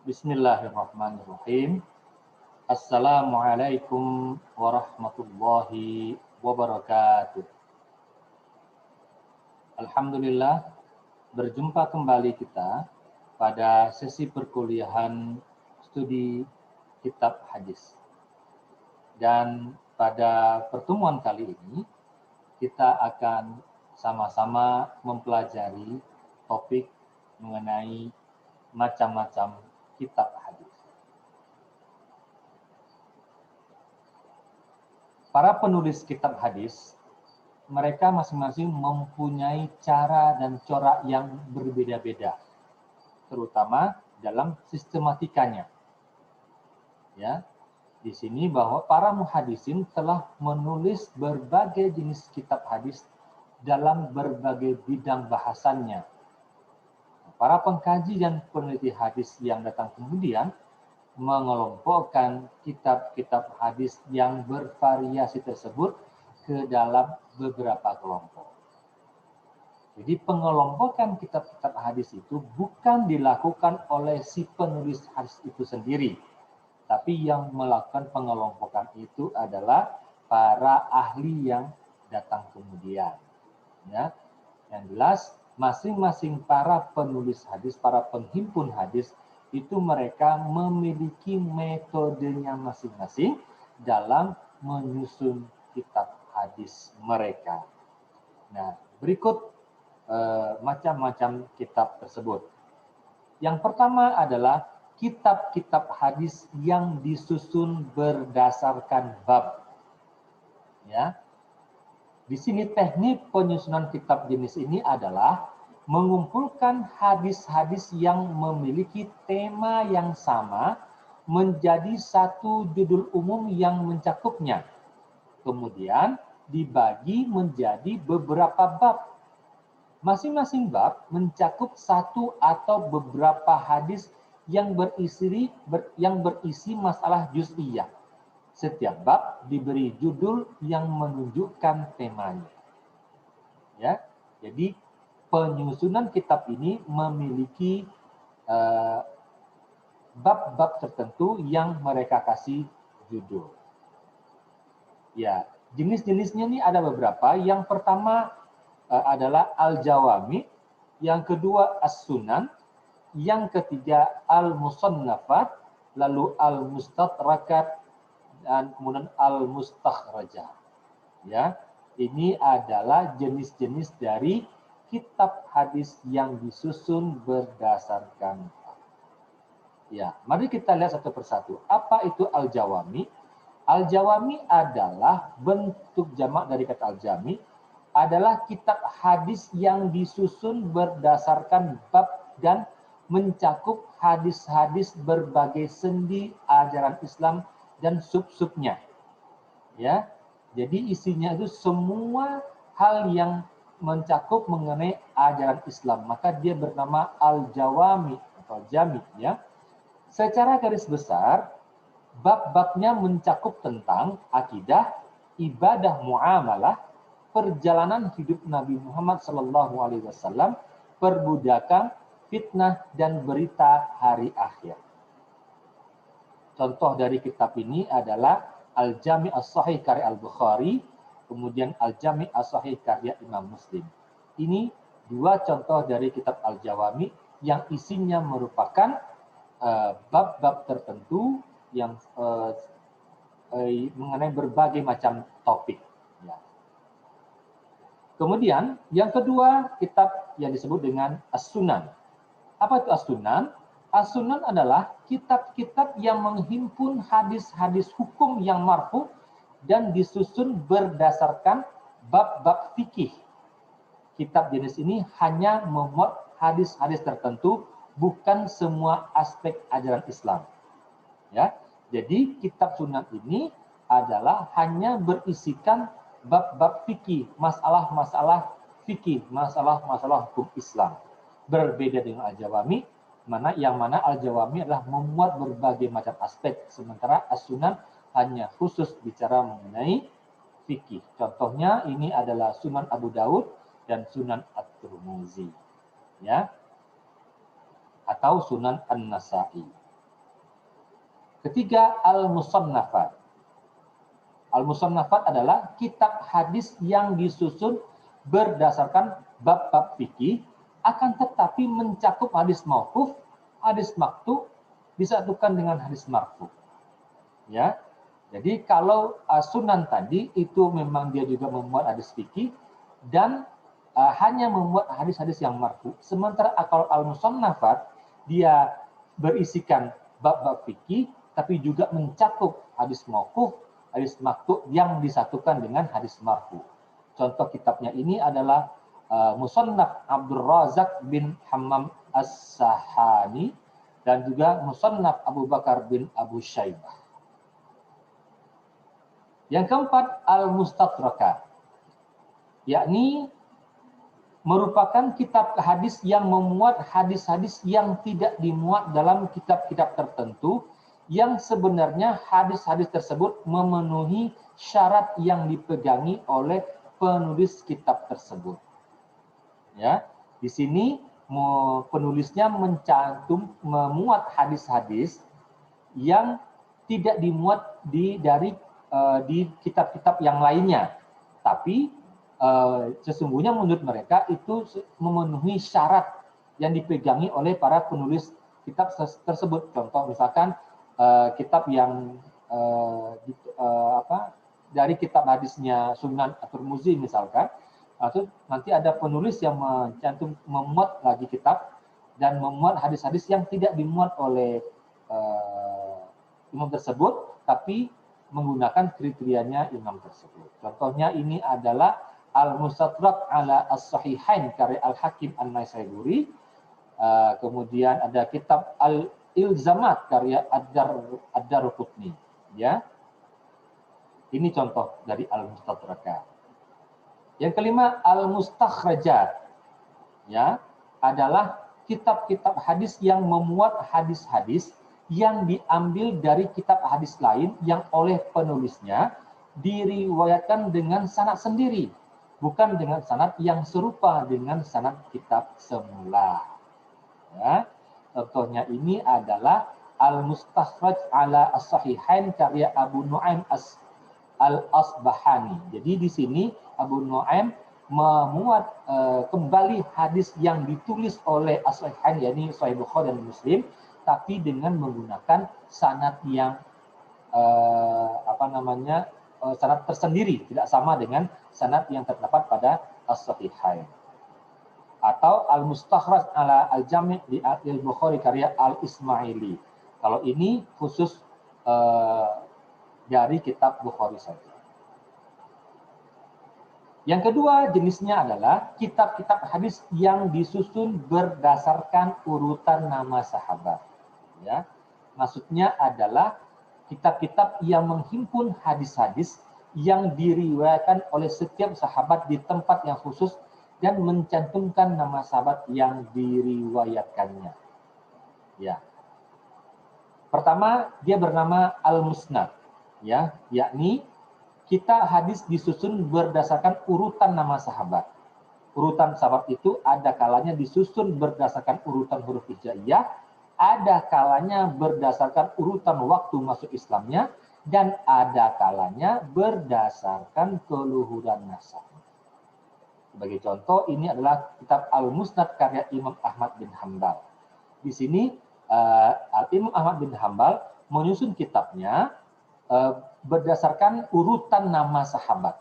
Bismillahirrahmanirrahim. Assalamualaikum warahmatullahi wabarakatuh. Alhamdulillah, berjumpa kembali kita pada sesi perkuliahan studi kitab hadis. Dan pada pertemuan kali ini, kita akan sama-sama mempelajari topik mengenai macam-macam kitab hadis. Para penulis kitab hadis, mereka masing-masing mempunyai cara dan corak yang berbeda-beda, terutama dalam sistematikanya. Ya, di sini bahwa para muhadisin telah menulis berbagai jenis kitab hadis dalam berbagai bidang bahasannya. Para pengkaji dan peneliti hadis yang datang kemudian mengelompokkan kitab-kitab hadis yang bervariasi tersebut ke dalam beberapa kelompok. Jadi pengelompokan kitab-kitab hadis itu bukan dilakukan oleh si penulis hadis itu sendiri, tapi yang melakukan pengelompokan itu adalah para ahli yang datang kemudian. Ya, yang jelas masing-masing para penulis hadis, para penghimpun hadis, itu mereka memiliki metodenya masing-masing dalam menyusun kitab hadis mereka. Nah, berikut macam-macam kitab tersebut. Yang pertama adalah kitab-kitab hadis yang disusun berdasarkan bab. Ya. Di sini teknik penyusunan kitab jenis ini adalah mengumpulkan hadis-hadis yang memiliki tema yang sama menjadi satu judul umum yang mencakupnya. Kemudian dibagi menjadi beberapa bab. Masing-masing bab mencakup satu atau beberapa hadis yang berisi masalah juz'iyah. Setiap bab diberi judul yang menunjukkan temanya. Ya, jadi penyusunan kitab ini memiliki bab-bab tertentu yang mereka kasih judul. Ya, jenis-jenisnya ini ada beberapa. Yang pertama adalah al-jawami, yang kedua as-sunan, yang ketiga al-musannafat, lalu al-mustadrakat, dan kemudian al-mustakhrajah. Ya, ini adalah jenis-jenis dari kitab hadis yang disusun berdasarkan. Ya, mari kita lihat satu persatu. Apa itu al-jawami? Al-jawami adalah bentuk jamak dari kata al-jami, adalah kitab hadis yang disusun berdasarkan bab dan mencakup hadis-hadis berbagai sendi ajaran Islam dan sub-subnya. Ya, jadi isinya itu semua hal yang mencakup mengenai ajaran Islam, maka dia bernama al-jawami atau jami. Ya, secara garis besar bab-babnya mencakup tentang akidah, ibadah muamalah, perjalanan hidup Nabi Muhammad SAW, perbudakan, fitnah, dan berita hari akhir. Contoh dari kitab ini adalah Al-Jami' As-Sahih karya Al-Bukhari, kemudian Al-Jami' As-Sahih karya Imam Muslim. Ini dua contoh dari kitab Al-Jawami yang isinya merupakan bab-bab tertentu yang mengenai berbagai macam topik. Ya. Kemudian yang kedua kitab yang disebut dengan As-Sunan. Apa itu As-Sunan? As-Sunan adalah kitab-kitab yang menghimpun hadis-hadis hukum yang marfu dan disusun berdasarkan bab-bab fikih. Kitab jenis ini hanya memuat hadis-hadis tertentu, bukan semua aspek ajaran Islam. Ya, jadi kitab Sunan ini adalah hanya berisikan bab-bab fikih, masalah-masalah fikih, masalah-masalah hukum Islam. Berbeda dengan Al-Jawami, yang mana Al-Jawami adalah memuat berbagai macam aspek, sementara As-Sunan hanya khusus bicara mengenai fikih. Contohnya ini adalah Sunan Abu Daud dan Sunan At-Tirmizi. Ya. Atau Sunan An-Nasa'i. Ketiga, al-musannafat. Al-musannafat adalah kitab hadis yang disusun berdasarkan bab-bab fikih, akan tetapi mencakup hadis mauquf, hadis maqtu, disatukan dengan hadis marfu. Ya, jadi kalau sunan tadi itu memang dia juga memuat hadis fikih dan hanya memuat hadis-hadis yang marfu. Sementara kalau al-musannafat dia berisikan bab-bab fikih, tapi juga mencakup hadis mauquf, hadis maqtu yang disatukan dengan hadis marfu. Contoh kitabnya ini adalah Musannaf Abdul Razak bin Hammam As-Sahani dan juga Musannaf Abu Bakar bin Abu Syaibah. Yang keempat, Al-Mustadrakat, yakni merupakan kitab hadis yang memuat hadis-hadis yang tidak dimuat dalam kitab-kitab tertentu, yang sebenarnya hadis-hadis tersebut memenuhi syarat yang dipegangi oleh penulis kitab tersebut. Ya, di sini penulisnya memuat hadis-hadis yang tidak dimuat di kitab-kitab yang lainnya, tapi sesungguhnya menurut mereka itu memenuhi syarat yang dipegangi oleh para penulis kitab tersebut. Contoh misalkan kitab yang dari kitab hadisnya Sunan At-Tirmidzi misalkan, atau nanti ada penulis yang memuat lagi kitab dan memuat hadis-hadis yang tidak dimuat oleh imam tersebut, tapi menggunakan kriterianya imam tersebut. Contohnya ini adalah Al-Mustadrak ala As-Sahihain karya Al-Hakim An-Naisaburi. Kemudian ada kitab Al-Ilzamat karya Ad-Darqutni. Ya, ini contoh dari Al-Mustadrakat. Yang kelima, Al-Mustakhrajat, ya, adalah kitab-kitab hadis yang memuat hadis-hadis yang diambil dari kitab hadis lain yang oleh penulisnya diriwayatkan dengan sanad sendiri, bukan dengan sanad yang serupa dengan sanad kitab semula. Ya, contohnya ini adalah Al-Mustakhraj ala As-Sahihain karya Abu Nu'aim Al-Asbahani. Jadi di sini Abu Nu'aim memuat kembali hadis yang ditulis oleh As-Sahihain, yakni Sahih Bukhari dan Muslim, tapi dengan menggunakan sanad yang sanad tersendiri, tidak sama dengan sanad yang terdapat pada As-Sahihain. Atau Al-Mustakhraj ala Al-Jami' di Al-Bukhari karya Al-Ismaili. Kalau ini khusus dari kitab Bukhari saja. Yang kedua jenisnya adalah kitab-kitab hadis yang disusun berdasarkan urutan nama sahabat. Ya, maksudnya adalah kitab-kitab yang menghimpun hadis-hadis yang diriwayatkan oleh setiap sahabat di tempat yang khusus dan mencantumkan nama sahabat yang diriwayatkannya. Ya. Pertama, dia bernama Al-Musnad, ya, yakni kita hadis disusun berdasarkan urutan nama sahabat. Urutan sahabat itu ada kalanya disusun berdasarkan urutan huruf hijaiyah, ada kalanya berdasarkan urutan waktu masuk Islamnya, dan ada kalanya berdasarkan keluhuran nasab. Sebagai contoh, ini adalah kitab Al-Musnad karya Imam Ahmad bin Hanbal. Di sini Imam Ahmad bin Hanbal menyusun kitabnya berdasarkan urutan nama sahabat,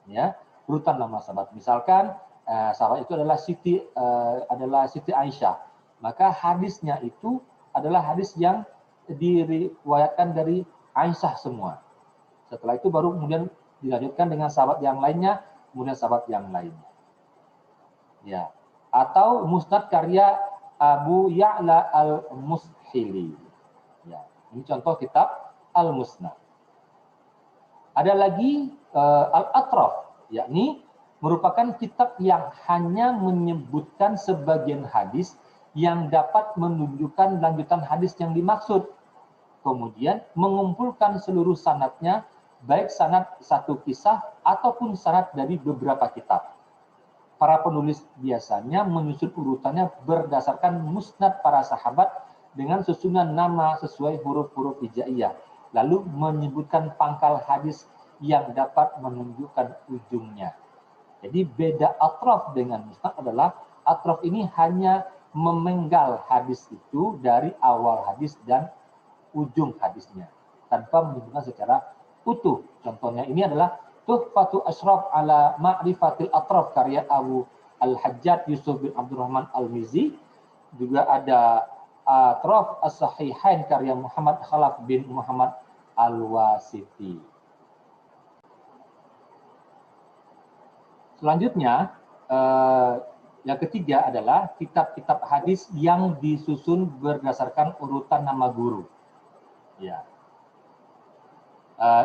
ya, urutan nama sahabat. Misalkan sahabat itu adalah Siti Aisyah, maka hadisnya itu adalah hadis yang diriwayatkan dari Aisyah semua. Setelah itu baru kemudian dilanjutkan dengan sahabat yang lainnya, kemudian sahabat yang lainnya. Ya, atau Musnad karya Abu Ya'la Al-Mushili. Ya, ini contoh kitab Al-Musnad. Ada lagi Al-Atraf, yakni merupakan kitab yang hanya menyebutkan sebagian hadis yang dapat menunjukkan lanjutan hadis yang dimaksud. Kemudian mengumpulkan seluruh sanadnya, baik sanad satu kisah ataupun sanad dari beberapa kitab. Para penulis biasanya menyusun urutannya berdasarkan musnad para sahabat dengan susunan nama sesuai huruf-huruf hijaiyah, lalu menyebutkan pangkal hadis yang dapat menunjukkan ujungnya. Jadi beda atraf dengan musnad adalah atraf ini hanya memenggal hadis itu dari awal hadis dan ujung hadisnya tanpa menyebutkan secara utuh. Contohnya ini adalah Tuhfatu Ashraf ala Ma'rifatil Atraf karya Abu Al-Hajjaj Yusuf bin Abdurrahman Al-Mizi. Juga ada Atraf As-Sahihain karya Muhammad Khalaf bin Muhammad Al-Wasiti. Selanjutnya, yang ketiga adalah kitab-kitab hadis yang disusun berdasarkan urutan nama guru. Ya.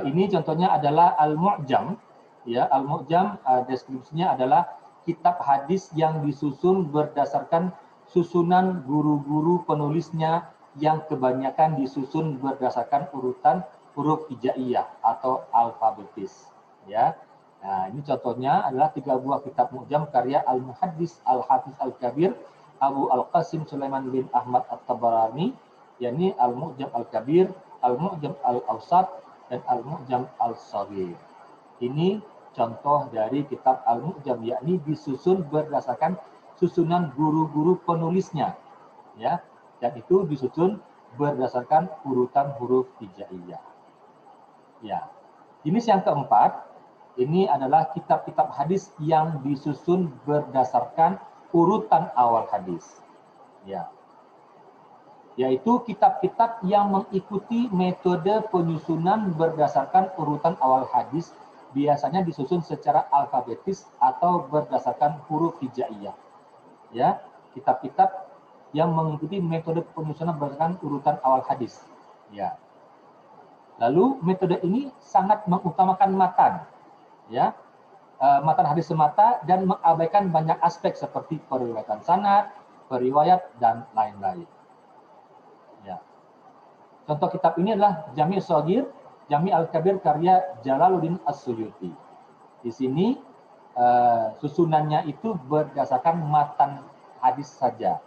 Ini contohnya adalah Al-Mu'jam. Ya, Al-Mu'jam deskripsinya adalah kitab hadis yang disusun berdasarkan susunan guru-guru penulisnya yang kebanyakan disusun berdasarkan urutan huruf hijaiyah atau alfabetis. Ya. Nah, ini contohnya adalah 3 buah kitab Mu'jam karya Al-Muhaddis Al-Hafiz Al-Kabir Abu Al-Qasim Sulaiman bin Ahmad At-Tabarani, yakni Al-Mu'jam Al-Kabir, Al-Mu'jam Al-Awsat, dan Al-Mu'jam Al-Shaghir. Ini contoh dari kitab Al-Mu'jam, yakni disusun berdasarkan susunan guru-guru penulisnya, ya, dan itu disusun berdasarkan urutan huruf hijaiyah. Ya. Jenis yang keempat, ini adalah kitab-kitab hadis yang disusun berdasarkan urutan awal hadis. Ya. Yaitu kitab-kitab yang mengikuti metode penyusunan berdasarkan urutan awal hadis, biasanya disusun secara alfabetis atau berdasarkan huruf hijaiyah. Ya, kitab-kitab yang mengikuti metode penyusunan berdasarkan urutan awal hadis. Ya. Lalu metode ini sangat mengutamakan matan, ya, matan hadis semata dan mengabaikan banyak aspek seperti periwayatan sanad, periwayat, dan lain-lain. Ya. Contoh kitab ini adalah Jami' Shaghir, Jami' Al-Kabir karya Jalaluddin As-Suyuti. Di sini susunannya itu berdasarkan matan hadis saja.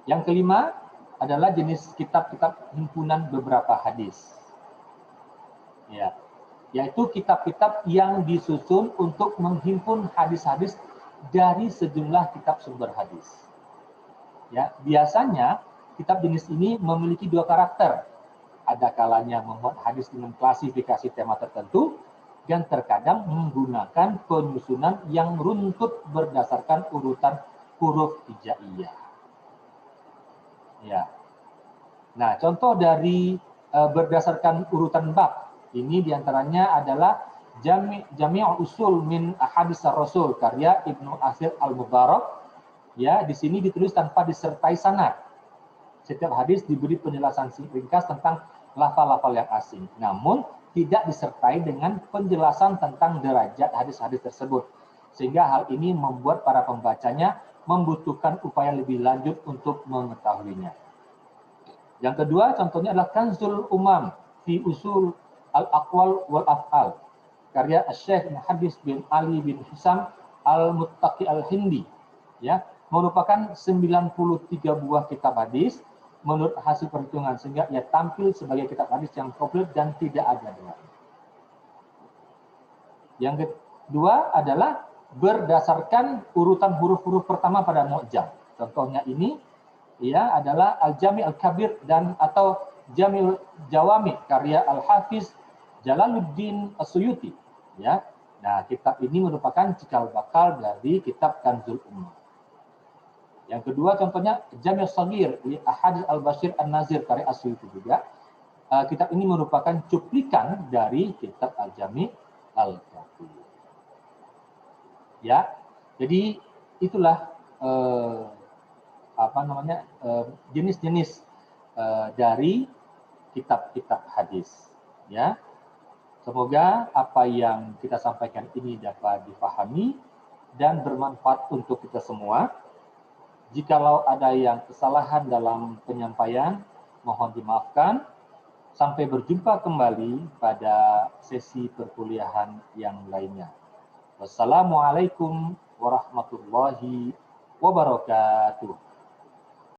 Yang kelima adalah jenis kitab-kitab himpunan beberapa hadis. Ya, yaitu kitab-kitab yang disusun untuk menghimpun hadis-hadis dari sejumlah kitab sumber hadis. Ya, biasanya kitab jenis ini memiliki 2 karakter. Ada kalanya memuat hadis dengan klasifikasi tema tertentu dan terkadang menggunakan penyusunan yang runtut berdasarkan urutan huruf hijaiyah. Ya. Nah, contoh dari berdasarkan urutan bab ini diantaranya adalah Jami' Usul min Ahadits Rasul karya Ibnu Asir Al-Mubarak. Ya, di sini ditulis tanpa disertai sanad. Setiap hadis diberi penjelasan ringkas tentang lafal-lafal yang asing, namun tidak disertai dengan penjelasan tentang derajat hadis-hadis tersebut. Sehingga hal ini membuat para pembacanya membutuhkan upaya lebih lanjut untuk mengetahuinya. Yang kedua, contohnya adalah Kanzul Umam fi Usul Al-Aqwal wal Af'al karya Syekh Muhaddis bin Ali bin Hisam Al-Muttaqi Al-Hindi, ya, merupakan 93 buah kitab hadis menurut hasil perhitungan, sehingga ia tampil sebagai kitab hadis yang komplit dan tidak ada dua. Yang kedua adalah berdasarkan urutan huruf-huruf pertama pada Mu'jam. Contohnya ini ya adalah Al-Jami' Al-Kabir dan atau Jamil Jawami karya Al-Hafiz Jalaluddin As-Suyuti, ya. Nah, kitab ini merupakan cikal bakal dari kitab Kanzul Umam. Yang kedua contohnya Jami' Shaghir li Ahadits Al-Bashir An-Nazir karya As-Suyuti juga. Kitab ini merupakan cuplikan dari kitab Al-Jami' Al-Kabir. Ya. Jadi itulah jenis-jenis dari kitab-kitab hadis, ya. Semoga apa yang kita sampaikan ini dapat dipahami dan bermanfaat untuk kita semua. Jikalau ada yang kesalahan dalam penyampaian, mohon dimaafkan. Sampai berjumpa kembali pada sesi perkuliahan yang lainnya. Wassalamualaikum warahmatullahi wabarakatuh.